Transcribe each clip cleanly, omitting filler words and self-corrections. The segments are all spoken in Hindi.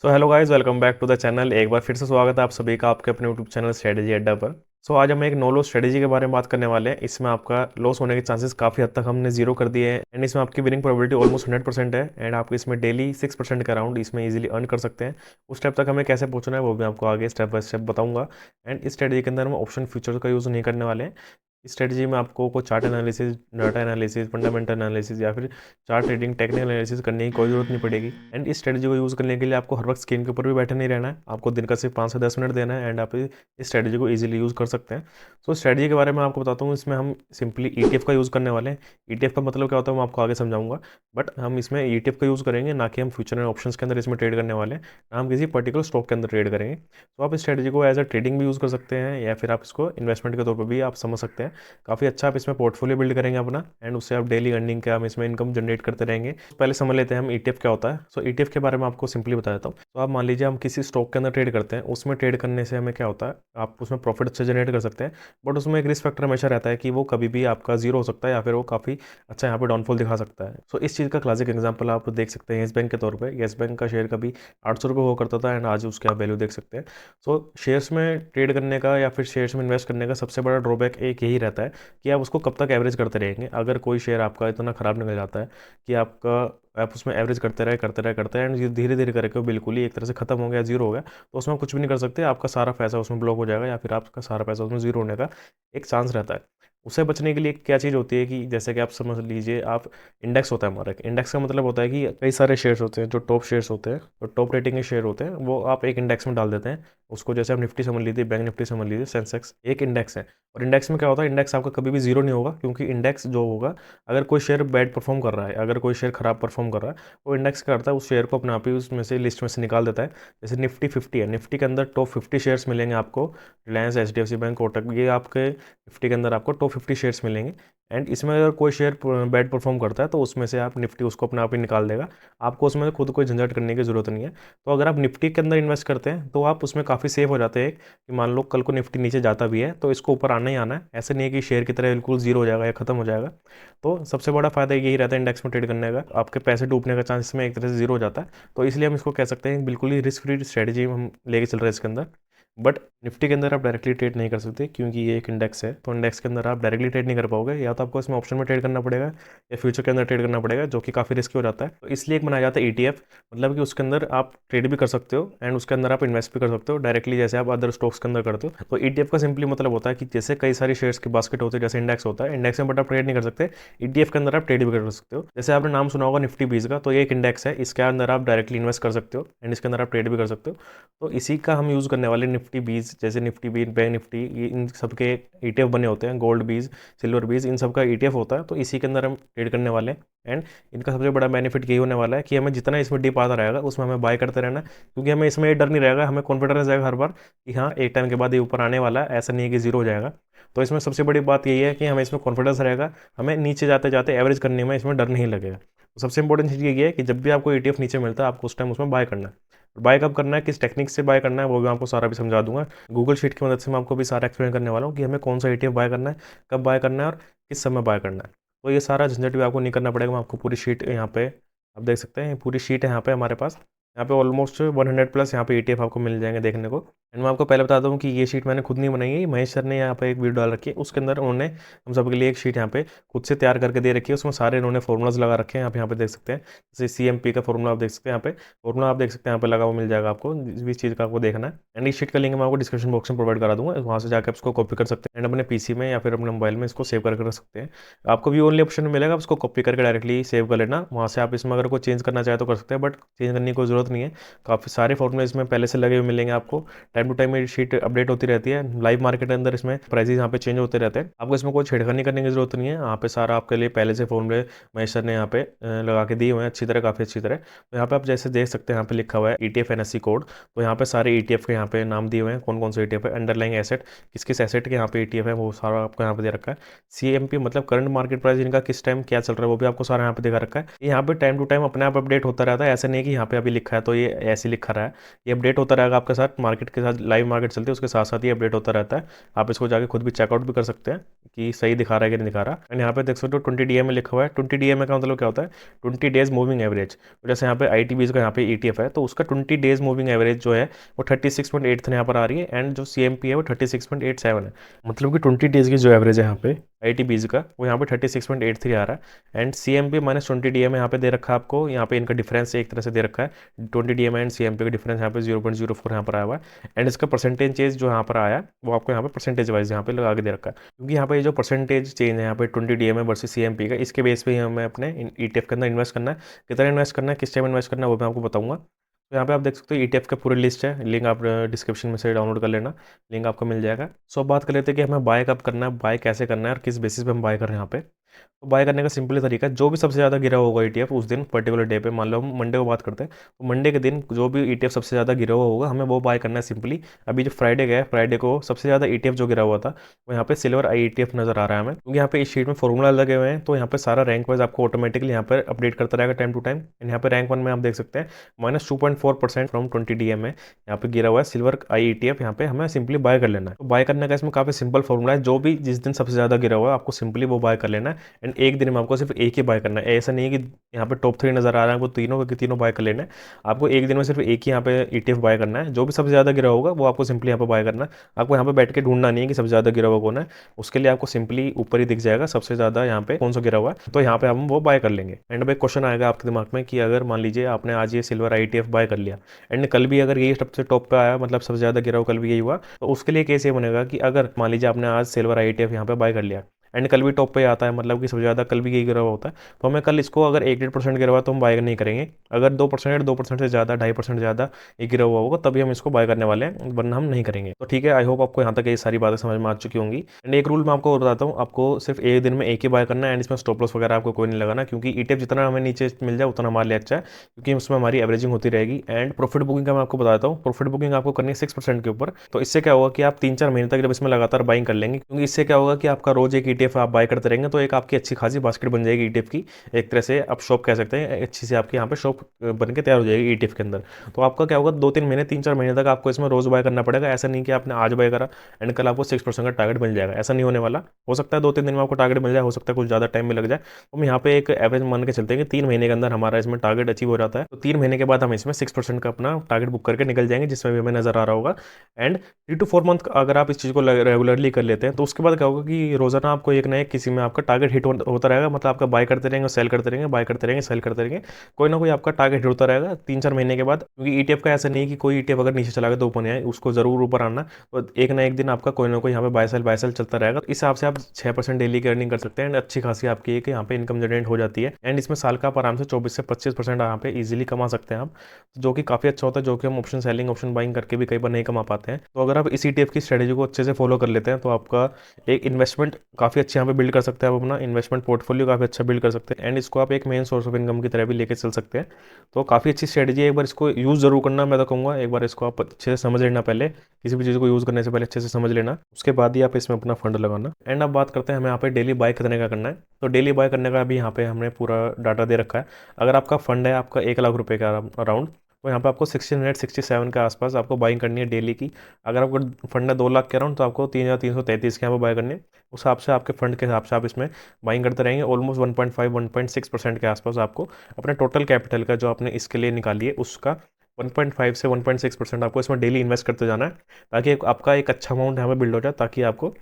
So hello guys, welcome back to the channel. एक बार फिर से स्वागत है आप सभी का आपके अपने यूट्यूब चैनल स्ट्रेटेजी अड्डा पर। आज हम एक नो लॉस स्ट्रेटेजी के बारे में बात करने वाले हैं। इसमें आपका लॉस होने के चांसेस काफ़ी हद तक हमने जीरो कर दिए हैं एंड इसमें आपकी विनिंग प्रोबेबिलिटी ऑलमोस्ट 100% है एंड आपको इसमें डेली 6% के अराउंड इसमें इजीली अर्न कर सकते हैं। उस स्टेप तक हमें कैसे पहुंचना है वो भी आपको आगे स्टेप बाय स्टेप बताऊंगा। एंड इस स्ट्रेटेजी के अंदर हम ऑप्शन फ्यूचर का यूज़ नहीं करने वाले हैं। इस स्ट्रेटजी में आपको कोई chart analysis, data analysis, fundamental analysis या फिर चार्ट ट्रेडिंग, टेक्निकल एनालिसिस करने की कोई ज़रूरत नहीं पड़ेगी। एंड इस स्ट्रेटजी को यूज़ करने के लिए आपको हर वक्त स्क्रीन के ऊपर भी बैठे नहीं रहना है। आपको दिन का सिर्फ 5 से 10 मिनट देना है एंड आप इस स्ट्रेटजी को ईजिली यूज़ कर सकते हैं। स्ट्रेटजी के बारे में आपको बताता हूँ। इसमें हम सिंपली ETF का यूज़ करने वाले हैं। ETF का मतलब क्या होता है मैं आपको आगे समझाऊंगा, बट हम इसमें ETF का यूज़ करेंगे, ना कि हम फ्यूचर एंड ऑप्शंस के अंदर इसमें ट्रेड करने वाले हैं, ना हम किसी पर्टिकुलर स्टॉक के अंदर ट्रेड करेंगे। आप इस स्ट्रेटजी को एज अ ट्रेडिंग भी यूज़ कर सकते हैं या फिर आप इसको इन्वेस्टमेंट के तौर पर भी आप समझ सकते हैं। काफ़ी अच्छा आप इसमें पोर्टफोलियो बिल्ड करेंगे अपना एंड उससे आप डेली अर्निंग का हम इसमें इनकम जनरेट करते रहेंगे। पहले समझ लेते हैं हम ETF क्या होता है। ETF के बारे में आपको सिंपली बता देता हूँ। आप मान लीजिए हम किसी स्टॉक के अंदर ट्रेड करते हैं, उसमें ट्रेड करने से हमें क्या होता है, आप उसमें प्रॉफिट अच्छे जनरेट कर सकते हैं, बट उसमें एक रिस्क फैक्टर हमेशा रहता है कि वो कभी भी आपका जीरो हो सकता है या फिर वो काफ़ी अच्छा यहाँ पे डाउनफॉल दिखा सकता है। इस चीज़ का क्लासिक एग्जांपल आप देख सकते हैं येस बैंक के तौर पे। येस बैंक का शेयर कभी 800 रुपये हुआ करता था एंड आज उसके आप वैल्यू देख सकते हैं। शेयर्स में ट्रेड करने का या फिर शेयर्स में इन्वेस्ट करने का सबसे बड़ा ड्रॉबैक एक यही रहता है कि आप उसको कब तक एवरेज करते रहेंगे। अगर कोई शेयर आपका इतना ख़राब निकल जाता है कि आप उसमें एवरेज करते रहे एंड धीरे धीरे करके वो बिल्कुल ही एक तरह से खत्म हो गया, जीरो हो गया, तो उसमें आप कुछ भी नहीं कर सकते। आपका सारा पैसा उसमें ब्लॉक हो जाएगा या फिर आपका सारा पैसा उसमें जीरो होने का एक चांस रहता है। उससे बचने के लिए क्या चीज़ होती है कि जैसे कि आप समझ लीजिए, आप इंडेक्स होता है हमारा। इंडेक्स का मतलब होता है कि कई सारे शेयर्स होते हैं जो टॉप शेयर्स होते हैं, जो टॉप रेटिंग के शेयर होते हैं, वो आप एक इंडेक्स में डाल देते हैं। उसको जैसे आप निफ्टी समझ लीजिए, बैंक निफ्टी समझ लीजिए, सेंसेक्स एक इंडेक्स है। और इंडेक्स में क्या होता है, इंडेक्स आपका कभी भी जीरो नहीं होगा, क्योंकि इंडेक्स जो होगा, अगर कोई शेयर बैड परफॉर्म कर रहा है, अगर कोई शेयर खराब परफॉर्म कर रहा है, वो इंडेक्स क्या करता है, उस शेयर को अपने आप ही उसमें से लिस्ट में से निकाल देता है। जैसे निफ्टी 50 है, निफ्टी के अंदर टॉप 50 शेयर्स मिलेंगे आपको। रिलायंस, HDFC बैंक, कोटक, ये आपके निफ्टी के अंदर आपको टॉप 50 शेयर्स मिलेंगे। एंड इसमें अगर कोई शेयर बैड परफॉर्म करता है तो उसमें से आप निफ्टी उसको अपने आप ही निकाल देगा। आपको उसमें खुद कोई झंझट करने की जरूरत नहीं है। तो अगर आप निफ्टी के अंदर इन्वेस्ट करते हैं तो आप उसमें काफ़ी सेफ हो जाते हैं कि मान लो कल को निफ्टी नीचे जाता भी है तो इसको ऊपर आना ही आना है। ऐसे नहीं है कि शेयर की तरह बिल्कुल जीरो हो जाएगा या खत्म हो जाएगा। तो सबसे बड़ा फायदा यही रहता है इंडेक्स में ट्रेड करने का, आपके पैसे डूबने का चांस इसमें एक तरह से जीरो हो जाता है। तो इसलिए हम इसको कह सकते हैं बिल्कुल ही रिस्क फ्री स्ट्रेटेजी हम लेके चल रहे हैं इसके अंदर। बट निफ्टी के अंदर आप डायरेक्टली ट्रेड नहीं कर सकते क्योंकि ये एक इंडेक्स है। तो इंडेक्स के अंदर आप डायरेक्टली ट्रेड नहीं कर पाओगे, या तो आपको इसमें ऑप्शन में ट्रेड करना पड़ेगा या फ्यूचर के अंदर ट्रेड करना पड़ेगा, जो कि काफ़ी रिस्की हो जाता है। तो इसलिए एक बनाया जाता है ETF, मतलब कि उसके अंदर आप ट्रेड भी कर सकते हो एंड उसके अंदर आप इन्वेस्ट भी कर सकते हो डायरेक्टली, जैसे आप अदर स्टॉक्स के अंदर करते हो। तो ETF का सिंपली मतलब होता है कि जैसे कई सारी शेयर्स के बास्केट होते हैं, जैसे इंडेक्स होता है, इंडेक्स में बट आप ट्रेड नहीं कर सकते, ETF के अंदर आप ट्रेड भी कर सकते हो। जैसे आपने नाम सुना होगा निफ्टी 20 का, तो ये एक इंडेक्स है, इसके अंदर आप डायरेक्टली इन्वेस्ट कर सकते हो एंड इसके अंदर आप ट्रेड भी कर सकते हो। तो इसी का हम यूज़ करने वाले निफ्टी 20, जैसे निफ्टी 20, बैंक निफ्टी, ये इन सब के ETF बने होते हैं। गोल्ड 20, सिल्वर 20, इन सब का ETF होता है। तो इसी के अंदर हम ट्रेड करने वाले हैं एंड इनका सबसे बड़ा बेनिफिट यही होने वाला है कि हमें जितना इसमें डीप आता रहेगा उसमें हमें बाय करते रहना है, क्योंकि हमें इसमें ये डर नहीं रहेगा, हमें कॉन्फिडेंस रहेगा हर बार कि हाँ एक टाइम के बाद ये ऊपर आने वाला है, ऐसा नहीं है कि जीरो हो जाएगा। तो इसमें सबसे बड़ी बात यही है कि हमें इसमें कॉन्फिडेंस रहेगा, हमें नीचे जाते जाते एवरेज करने में इसमें डर नहीं लगेगा। तो सबसे इंपॉर्टेंट चीज़ ये है कि जब भी आपको ETF नीचे मिलता है, आपको उस टाइम उसमें बाय करना है। बाय कब करना है, किस टेक्निक से बाय करना है, वो भी आपको सारा भी समझा दूंगा। गूगल शीट की मदद से मैं आपको भी सारा एक्सप्लेन करने वाला हूँ कि हमें कौन सा ETF बाय करना है, कब बाय करना है और किस समय बाय करना है। तो ये सारा झंझट भी आपको नहीं करना पड़ेगा। मैं आपको पूरी शीट यहाँ पे आप देख सकते हैं, पूरी शीट है यहाँ पे हमारे पास। यहाँ पे ऑलमोस्ट 100 प्लस यहाँ पे ETF आपको मिल जाएंगे देखने को। एंड मैं आपको पहले बता दूँ कि ये शीट मैंने खुद नहीं बनाई है, महेश सर ने यहाँ पे एक वीडियो डाल रखी है, उसके अंदर उन्होंने हम सबके लिए एक शीट यहाँ पे खुद से तैयार करके दे रखी है। उसमें सारे इन्होंने फॉर्मुलाज लगा रखे हैं, आप यहाँ पे देख सकते हैं। जैसे CMP का फॉर्मूला आप देख सकते हैं, यहाँ पे फॉर्मूला आप देख सकते हैं, यहाँ पे लगा हुआ मिल जाएगा आपको, जिस भी चीज़ का आपको देखना है। एंड इस शीट का लिंक मैं आपको डिस्क्रिप्शन बॉक्स में प्रोवाइड करा दूंगा, वहाँ से जाकर आप इसको कॉपी कर सकते हैं एंड अपने PC में या फिर अपने मोबाइल में इसको सेव करके रख सकते हैं। आपको भी ओनली ऑप्शन मिलेगा, आप इसको कॉपी करके डायरेक्टली सेव कर लेना। वहाँ से आप इसमें अगर कोई चेंज करना चाहे तो कर सकते हैं, बट चेंज करने की कोई ज़रूरत नहीं है। काफ़ी सारे फॉर्मूले इसमें पहले से लगे हुए मिलेंगे आपको। टाइम टू टाइम ये शीट अपडेट होती रहती है, लाइव मार्केट के अंदर इसमें प्राइसेस यहाँ पे चेंज होते रहते हैं। आपको इसमें कोई छेड़खानी करने की जरूरत नहीं है, यहाँ पे सारा आपके लिए पहले से फॉर्मूले महेश सर ने यहाँ पे लगा के दिए हुए हैं अच्छी तरह, काफ़ी अच्छी तरह। तो यहाँ पे आप जैसे देख सकते हैं, यहाँ पे लिखा हुआ है ETF NSE कोड। तो यहाँ पे सारे ETF के यहाँ पे नाम दिए हुए हैं, कौन कौन से ETF है, अंडरलाइंग एसेट, किस किस एसेट के यहाँ पे ETF है, वो सारा आपको यहाँ पे दे रखा है। CMP मतलब करंट मार्केट प्राइस, इनका किस टाइम क्या चल रहा है वो भी आपको सारा यहाँ पे दिखा रखा है। यहाँ पे टाइम टू टाइम अपने आप अपडेट होता रहता है, ऐसा नहीं है कि यहाँ पे अभी लिखा लिखा है तो ये ऐसे लिखा रहा है। ये अपडेट होता रहेगा आपके साथ, मार्केट के साथ लाइव मार्केट चलती है उसके साथ साथ ये अपडेट होता रहता है। आप इसको जाके खुद भी चेकआउट भी कर सकते हैं कि सही दिखा रहा है कि नहीं दिखा रहा। एंड यहाँ पे देख सकते हो 20 DMA लिखा हुआ है। 20 DMA का मतलब क्या होता है, 20 डेज मूविंग एवरेज। जैसे यहाँ पे ITBs का यहाँ पे ETF है तो उसका 20 डेज मूविंग एवरेज जो है वो 36.83 यहाँ पर आ रही है, एंड जो CMP है वो 36.87 है। मतलब कि 20 डेज की जो एवरेज है यहाँ पे ITBs का वो यहाँ पे 36.83 आ रहा है। एंड CMP -20 DMA यहाँ पे दे रखा है आपको, यहाँ पे इनका डिफरेंस एक तरह से दे रखा है। 20 DMA एंड CMP का डिफरेंस यहाँ पे 0.04 यहाँ पर आया हुआ है। एंड इसका परसेंटेज चेंज जो यहाँ पर आया है वो आपको यहाँ पे परसेंटेज वाइज यहाँ पे लगा के दे रखा है, क्योंकि यहाँ पे ये जो परसेंटेज चेंज है यहाँ पे 20 DMA वर्सेस CMP का, इसके बेस पे ही हमें अपने ETF के अंदर इन्वेस्ट करना है। कितना इन्वेस्ट करना है, किस टाइम इन्वेस्ट करना है, वो मैं आपको बताऊंगा। तो यहाँ पे आप देख सकते हो ETF का पूरी लिस्ट है, लिंक आप डिस्क्रिप्शन में से डाउनलोड कर लेना, लिंक आपको मिल जाएगा। सो अब बात कर लेते हैं कि हमें बाय कब करना है, बाय कैसे करना है और किस बेसिस पे हम बाय कर रहे हैं यहाँ पे। तो बाय करने का सिंपली तरीका है, जो भी सबसे ज़्यादा गिरा होगा ETF उस दिन पर्टिकुलर डे पे, मान लो हम मंडे को बात करते हैं तो मंडे के दिन जो भी ETF सबसे ज़्यादा गिरा हुआ होगा हमें वो बाय करना है सिंपली। अभी जो फ्राइडे गया है, फ्राइडे को सबसे ज़्यादा ETF जो गिरा हुआ था वो यहाँ पे सिल्वर IETF नज़र आ रहा है हमें, क्योंकि यहाँ पे इस शीट में फॉर्मूला लगे हुए हैं तो यहाँ पे सारा रैंक वाइज आपको ऑटोमेटिकली यहाँ पर अपडेट करता रहेगा टाइम टू टाइम। यहाँ पे रैंक 1 में आप देख सकते हैं -2.4% फ्रॉम 20 DMA यहाँ पे गिरा हुआ है सिल्वर IETF, यहाँ पे हमें सिंपली बाय कर लेना है। तो बाय करने का इसमें काफ़ी सिंपल फॉर्मूला है, जो भी जिस दिन सबसे ज़्यादा गिरा हुआ है आपको सिंपली वो बाय कर लेना है। एंड एक दिन में आपको सिर्फ एक ही बाय करना है, ऐसा नहीं है कि यहाँ पे टॉप 3 नज़र आ रहा है वो तीनों के तीनों बाय कर लेना है। आपको एक दिन में सिर्फ एक ही यहाँ पे ETF बाय करना है, जो भी सबसे ज़्यादा गिरा होगा वो आपको सिंपली यहाँ पे बाय करना है। आपको यहाँ पे बैठ के ढूंढना नहीं है कि सबसे ज़्यादा गिरा हुआ कौन है, उसके लिए आपको सिंपली ऊपर ही दिख जाएगा सबसे ज़्यादा यहाँ पे कौन सा गिरा हुआ है, तो यहाँ पे हम वो बाय कर लेंगे। एंड अब एक क्वेश्चन आएगा आपके दिमाग में कि अगर मान लीजिए आपने आज ये सिल्वर IETF बाय कर लिया एंड कल भी अगर यही सबसे टॉप पे आया, मतलब सबसे ज़्यादा गिरा हुआ कल भी यही हुआ, तो उसके लिए केस ये बनेगा कि अगर मान लीजिए आपने आज सिल्वर IETF यहाँ पे बाय कर लिया एंड कल भी टॉप पे आता है, मतलब कि सबसे ज़्यादा कल भी यही गिरा हुआ होता है, तो हमें कल इसको अगर 1-1.5% गिरा हुआ तो हम बाय नहीं करेंगे। अगर 2% से ज़्यादा 2.5% ज़्यादा ये गिरा हुआ होगा तभी हम इसको बाय करने वाले हैं, वरना हम नहीं करेंगे। तो ठीक है, आई होप आपको यहाँ तक ये सारी बातें समझ में आ चुकी होंगी। एंड एक रूल मैं आपको बताता हूँ, आपको सिर्फ एक दिन में एक ही बाय करना है एंड इसमें स्टॉप लॉस वगैरह आपको कोई नहीं लगाना, क्योंकि ETF जितना हमें नीचे मिल जाए उतना हमारे लिए अच्छा है, क्योंकि उसमें हमारी एवरेजिंग होती रहेगी। एंड प्रॉफिट बुकिंग का मैं आपको बताता हूँ, प्रॉफिट बुकिंग आपको करनी है 6% के ऊपर। तो इससे क्या होगा कि आप 3-4 महीने तक जब इसमें लगातार बाइंग कर लेंगे, क्योंकि इससे क्या होगा कि आपका रोज एक ETF आप बाय करते रहेंगे तो एक आपकी अच्छी खासी बास्केट बन जाएगी ETF की, एक तरह से आप शॉप कह सकते हैं, अच्छी से आपकी यहाँ पे शॉप बन के तैयार हो जाएगी ETF के अंदर। तो आपका क्या होगा, 2-3 महीने 3-4 महीने तक आपको इसमें रोज बाय करना पड़ेगा। ऐसा नहीं कि आपने आज बाय करा एंड कल आपको 6% का टारगेट मिल जाएगा, ऐसा नहीं होने वाला। हो सकता है 2-3 दिन में आपको टारगेट मिल जाए, हो सकता है कुछ ज़्यादा टाइम में लग जाए। तो हम यहाँ पे एक एवरेज मान के चलते हैं कि 3 महीने के अंदर हमारा इसमें टारगेट अचीव हो जाता है, तो 3 महीने के बाद हम इसमें 6% का अपना टारगेट बुक करके निकल जाएंगे, जिसमें भी हमें नजर आ रहा होगा। एंड 3-4 मंथ अगर आप इस चीज़ को रेगुलरली कर लेते हैं तो उसके बाद क्या होगा कि रोजाना आपको एक ना एक किसी में आपका टारगेट हिट होता रहेगा, मतलब आपका बाय करते रहेंगे, सेल करते रहेंगे, बाय करते रहेंगे, सेल करते रहेंगे, कोई ना कोई आपका टारगेट हिट होता रहेगा 3-4 महीने के बाद। क्योंकि ETF का ऐसा नहीं कि कोई ETF अगर नीचे चला गया तो ऊपर नहीं आए, उसको जरूर ऊपर आना, तो एक ना एक दिन आपका कोई ना कोई यहाँ पे बाय सेल चलता रहेगा। इस हिसाब से आप 6% डेली की अर्निंग कर सकते हैं एंड अच्छी खासी आपकी एक यहाँ पे इनकम जनरेट हो जाती है। एंड इसमें साल का आप आराम से 24 से 25% यहाँ पे इजीली कमा सकते हैं आप, जो कि काफ़ी अच्छा होता है, जो कि हम ऑप्शन सेलिंग ऑप्शन बाइंग करके भी कई बार नहीं कमा पाते हैं। तो अगर आप इस ETF की स्ट्रेटेजी को अच्छे से फॉलो कर लेते हैं तो आपका एक इन्वेस्टमेंट काफ़ी अच्छे यहाँ पे बिल्ड कर सकते हैं, आप अपना इन्वेस्टमेंट पोर्टफोलियो काफ़ी अच्छा बिल्ड कर सकते हैं एंड इसको आप एक मेन सोर्स ऑफ इनकम की तरह भी लेके चल सकते हैं। तो काफ़ी अच्छी स्ट्रेटेजी है, एक बार इसको यूज़ जरूर करना, मैं तो कहूँगा एक बार इसको आप अच्छे से समझ लेना, पहले किसी भी चीज़ को यूज़ करने से पहले अच्छे से समझ लेना, उसके बाद ही आप इसमें अपना फंड लगाना। एंड अब बात करते हैं हमें यहाँ पे डेली बाय कितने का करना है। तो डेली बाय करने का भी यहाँ पे हमने पूरा डाटा दे रखा है। अगर आपका फंड है आपका 1 लाख रुपए का अराउंड, तो यहाँ पे आपको 1667 के आसपास आपको बाइंग करनी है डेली की। अगर आपको फंड है 2 लाख के अराउंड तो आपको 3333 के यहाँ पे बाय करनी है। उस हिसाब से आपके फंड के हिसाब से आप इसमें बाइंग करते रहेंगे। ऑलमोस्ट 1.5-1.6% के आसपास आपको अपने टोटल कैपिटल का जो आपने इसके लिए निकाली है उसका 1.5 से 1.6% आपको इसमें डेली इन्वेस्ट करते जाना है, ताकि आपका एक अच्छा अमाउंट यहाँ पे बिल्ड हो जाए, ताकि आपको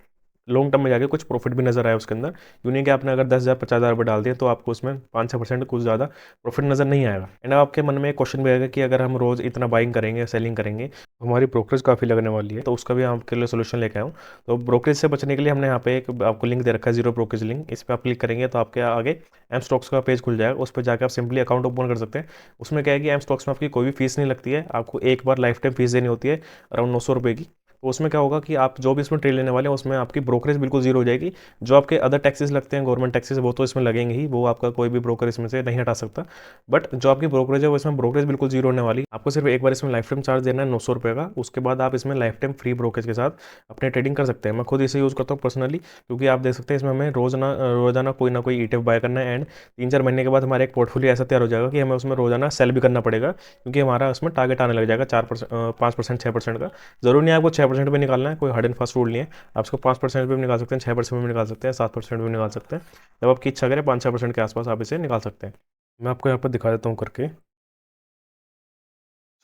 लॉन्ग टर्म में जाके कुछ प्रॉफिट भी नजर आए उसके अंदर। यूँ नहीं कि आपने अगर 10,000 50,000 रुपये डाल दिए तो आपको उसमें 5-6% कुछ ज़्यादा प्रॉफिट नजर नहीं आएगा। एंड अब आपके मन में एक क्वेश्चन भी आएगा कि अगर हम रोज़ इतना बाइंग करेंगे सेलिंग करेंगे तो हमारी ब्रोकरेज काफ़ी लगने वाली है, तो उसका भी आपके लिए सोल्यूशन लेके आऊँ। तो ब्रोकरेज से बचने के लिए हमने यहाँ पे एक आपको लिंक दे रखा है, जीरो ब्रोकरेज लिंक। इस पर आप क्लिक करेंगे तो आपके आगे एम स्टॉक्स का पेज खुल जाएगा, उस पर जाकर आप सिंपली अकाउंट ओपन कर सकते हैं। उसमें क्या है कि एम स्टॉक्स में आपकी कोई भी फीस नहीं लगती है, आपको एक बार लाइफ टाइम फीस देनी होती है अराउंड 900 रुपये की। तो उसमें क्या होगा कि आप जो भी इसमें ट्रेड लेने वाले हैं उसमें आपकी ब्रोकरेज बिल्कुल जीरो हो जाएगी। जो आपके अदर टैक्सेस लगते हैं, गवर्नमेंट टैक्सेस, वो तो इसमें लगेंगे ही, वो आपका कोई भी ब्रोकर इसमें से नहीं हटा सकता। बट जो आपकी ब्रोकरेज है वो इसमें ब्रोकरेज बिल्कुल जीरो होने वाली। आपको सिर्फ एक बार इसमें लाइफ टाइम चार्ज देना है 900 रुपये का, उसके बाद आप इसमें लाइफ टाइम फ्री ब्रोकरेज के साथ अपने ट्रेडिंग कर सकते हैं। मैं खुद इसे यूज़ करता हूँ पर्सनली, क्योंकि आप देख सकते हैं इसमें हमें रोजाना कोई ना कोई ETF बाय करना है, एंड 3-4 महीने के बाद हमारा एक पोर्टफोलियो ऐसा तैयार हो जाएगा कि हमें उसमें रोजाना सेल भी करना पड़ेगा, क्योंकि हमारा उसमें टारगेट आने लग जाएगा 4%, 5%, 6% का। जरूर नहीं है आपको 6% पे निकालना है, कोई हार्ड एंड फास्ट रूल नहीं है। आप इसको 5% पे भी निकाल सकते हैं, 6% भी निकाल सकते हैं, 7% भी निकाल सकते हैं। जब आपकी इच्छा करे 5-6% के आसपास आप इसे निकाल सकते हैं। मैं आपको यहाँ पर दिखा देता हूँ करके।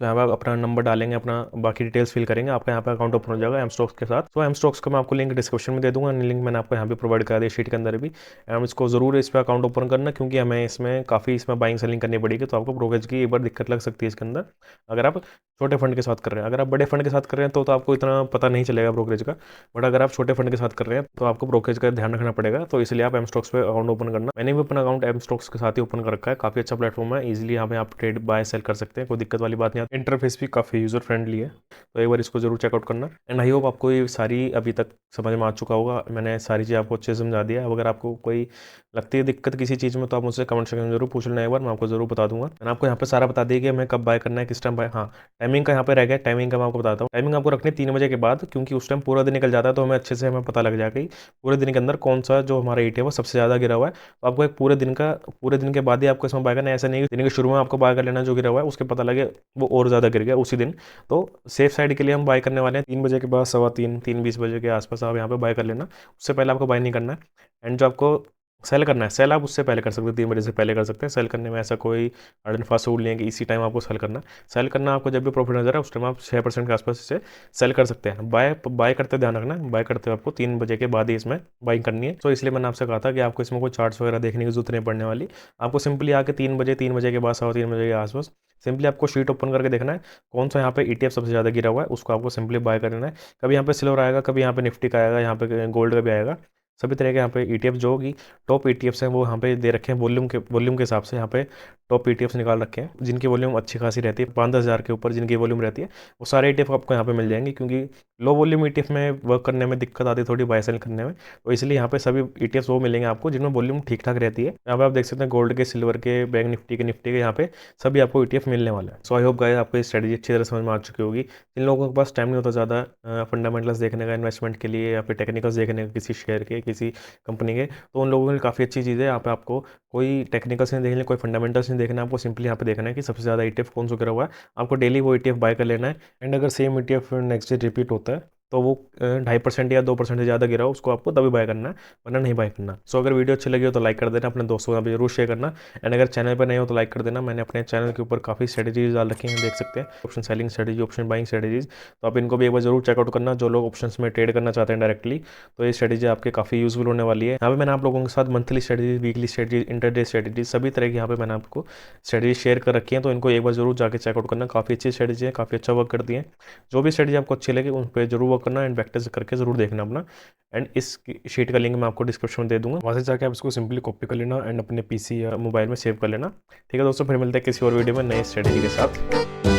तो यहाँ पर आप अपना नंबर डालेंगे, अपना बाकी डिटेल्स फिल करेंगे, आपका यहाँ पे अकाउंट ओपन हो जाएगा एम स्टॉक्स के साथ। तो एम स्टॉक्स का मैं आपको लिंक डिस्क्रिप्शन में दे दूंगा, लिंक मैंने आपको यहाँ पे प्रोवाइड करा दिया शीट के अंदर भी। एंड इसको जरूर इस पर अकाउंट ओपन करना, क्योंकि हमें इसमें काफ़ी इसमें बाइंग सेलिंग करनी पड़ेगी, तो आपको ब्रोकरेज की एक बार दिक्कत लग सकती है इसके अंदर, अगर आप छोटे फंड के साथ कर रहे हैं। अगर आप बड़े फंड के साथ कर रहे हैं तो आपको इतना पता नहीं चलेगा ब्रोकरेज का, बट अगर आप छोटे फंड के साथ कर रहे हैं तो आपको ब्रोकरेज का ध्यान रखना पड़ेगा। तो इसलिए आप एम स्टॉक्स पे अकाउंट ओपन करना। मैंने भी अपना अकाउंट एम स्टॉक्स के साथ ही ओपन कर रखा है, काफ़ी अच्छा प्लेटफॉर्म है, इजीली यहाँ पे आप ट्रेड बाय सेल कर सकते हैं, कोई दिक्कत वाली बात नहीं आती। इंटरफेस भी काफ़ी यूज़र फ्रेंडली है, तो एक बार इसको जरूर चेकआउट करना। एंड आई होप आपको ये सारी अभी तक समझ में आ चुका होगा, मैंने सारी चीज़ आपको अच्छे से समझा दिया है। अगर आपको कोई लगती है दिक्कत किसी चीज़ में तो आप मुझसे कमेंट सेक्शन में जरूर पूछ लेना, एक बार मैं आपको जरूर बता दूंगा। मैंने आपको यहाँ पे सारा बता दिया कि हमें कब बाय करना है, किस टाइम बाय। हाँ, टाइमिंग का यहाँ पे रह गया, टाइमिंग का मैं आपको बताता हूँ। टाइमिंग आपको रखनी है 3 बजे के बाद, क्योंकि उस टाइम पूरा दिन निकल जाता है, तो हमें अच्छे से हमें पता लग जाएगा कि पूरे दिन के अंदर कौन सा जो हमारा ETF है वो सबसे ज़्यादा गिरा हुआ है। तो आपको एक पूरे दिन के बाद ही आपको इसमें बाय करना है, ऐसा नहीं कि दिन के शुरू में आपको बाय कर लेना जो गिरा हुआ है, उसके पता लगे वो और ज़्यादा गिर गया उसी दिन। तो सेफ साइड के लिए हम बाय करने वाले हैं 3 बजे के बाद, 3:15, 3:20 बजे के आसपास आप यहाँ पे बाय कर लेना, उससे पहले आपको बाय नहीं करना है। एंड जो आपको सेल करना है, सेल आप उससे पहले कर सकते हो, 3 बजे से पहले कर सकते हैं। सेल करने में ऐसा कोई हार्ड एंड फास्ट रूल नहीं है कि इसी टाइम आपको सेल करना है। सेल करना आपको जब भी प्रॉफिट नजर है उस टाइम आप 6% के आसपास इसे सेल कर सकते हैं। बाय बाय करते ध्यान रखना है, बाय करते हुए आपको 3 बजे के बाद ही इसमें बाइंग करनी है। तो इसलिए मैंने आपसे कहा था कि आपको इसमें कोई चार्ट्स वगैरह देखने की जरूरत नहीं पड़ने वाली। आपको सिंपली आके 3 बजे के बाद, 3:15 बजे के आसपास सिंपली आपको शीट ओपन करके देखना है कौन सा यहाँ पे ETF सबसे ज़्यादा गिरा हुआ है, उसको आपको सिंपली बाय करना है। कभी यहाँ पे सिल्वर आएगा, कभी यहाँ पे निफ्टी का आएगा, यहाँ पे गोल्ड का भी आएगा। सभी तरह के यहाँ पे ETF जो होगी टॉप ETFs हैं वो यहाँ पे दे रखे हैं, वॉल्यूम के हिसाब से यहाँ पे टॉप ETFs निकाल रखे हैं, जिनकी वॉल्यूम अच्छी खासी रहती है, 5-10 हज़ार के ऊपर जिनकी वॉल्यूम रहती है, वो सारे ETF आपको यहाँ पे मिल जाएंगे। क्योंकि लो वॉल्यूम ETF में वर्क करने में दिक्कत आती है थोड़ी, बाय सेल करने में, तो इसलिए यहाँ पे सभी ETFs वो मिलेंगे आपको जिनमें वॉल्यूम ठीक ठाक रहती है। यहाँ पे आप देख सकते हैं गोल्ड के, सिल्वर के, बैंक निफ्टी के यहाँ पे सभी आपको ETF मिलने वाला है। सो आई होप गाइस आपको ये स्ट्रेटजी अच्छी तरह समझ में आ चुकी होगी। जिन लोगों के पास टाइम नहीं होता ज़्यादा फंडामेंटल्स देखने का इन्वेस्टमेंट के लिए, या फिर टेक्निकल्स देखने का किसी शेयर के, किसी कंपनी के, तो उन लोगों के लिए काफ़ी अच्छी चीज़ है। यहाँ पे आपको कोई टेक्निकल्स नहीं देखने, कोई फंडामेंटल्स नहीं देखना, आपको सिंपली यहाँ पे देखना है कि सबसे ज़्यादा ETF कौन सा गिरा हुआ है, आपको डेली वो ETF बाय कर लेना है। एंड अगर same ETF next day repeat होता है तो वो 2.5% या 2% से ज़्यादा गिरा हो उसको आपको तभी बाय करना है, वरना नहीं बाय करना। सो अगर वीडियो अच्छी लगी हो तो लाइक कर देना, अपने दोस्तों को जरूर शेयर करना। एंड अगर चैनल पर नहीं हो तो लाइक कर देना। मैंने अपने चैनल के ऊपर काफ़ी स्ट्रेटजीज डाल रखी हैं, देख सकते हैं, option selling strategy, option buying strategies, तो आप इनको भी एक बार जरूर चेकआउट करना। जो लोग ऑप्शन में ट्रेड करना चाहते हैं डायरेक्टली, तो ये स्ट्रेटजी आपके काफ़ी यूजफुल होने वाली है। यहाँ पे मैंने आप लोगों के साथ monthly strategies, weekly strategies, intraday strategies, सभी तरह की यहाँ पे मैंने आपको स्ट्रेटजी शेयर कर रखी है, तो इनको एक बार जरूर जाकर चेकआउट करना। काफ़ी अच्छी स्ट्रेटजी है, काफ़ी अच्छा वर्क करती है। जो भी स्ट्रेटजी आपको अच्छी लगे उन पर जरूर वर्क करना, एंड प्रैक्टिस करके जरूर देखना अपना। एंड इस शीट का लिंक मैं आपको डिस्क्रिप्शन में दे दूंगा, वहाँ से जाकर आप इसको सिंपली कॉपी कर लेना एंड अपने PC या मोबाइल में सेव कर लेना। ठीक है दोस्तों, फिर मिलते हैं किसी और वीडियो में नई स्ट्रेटजी के साथ।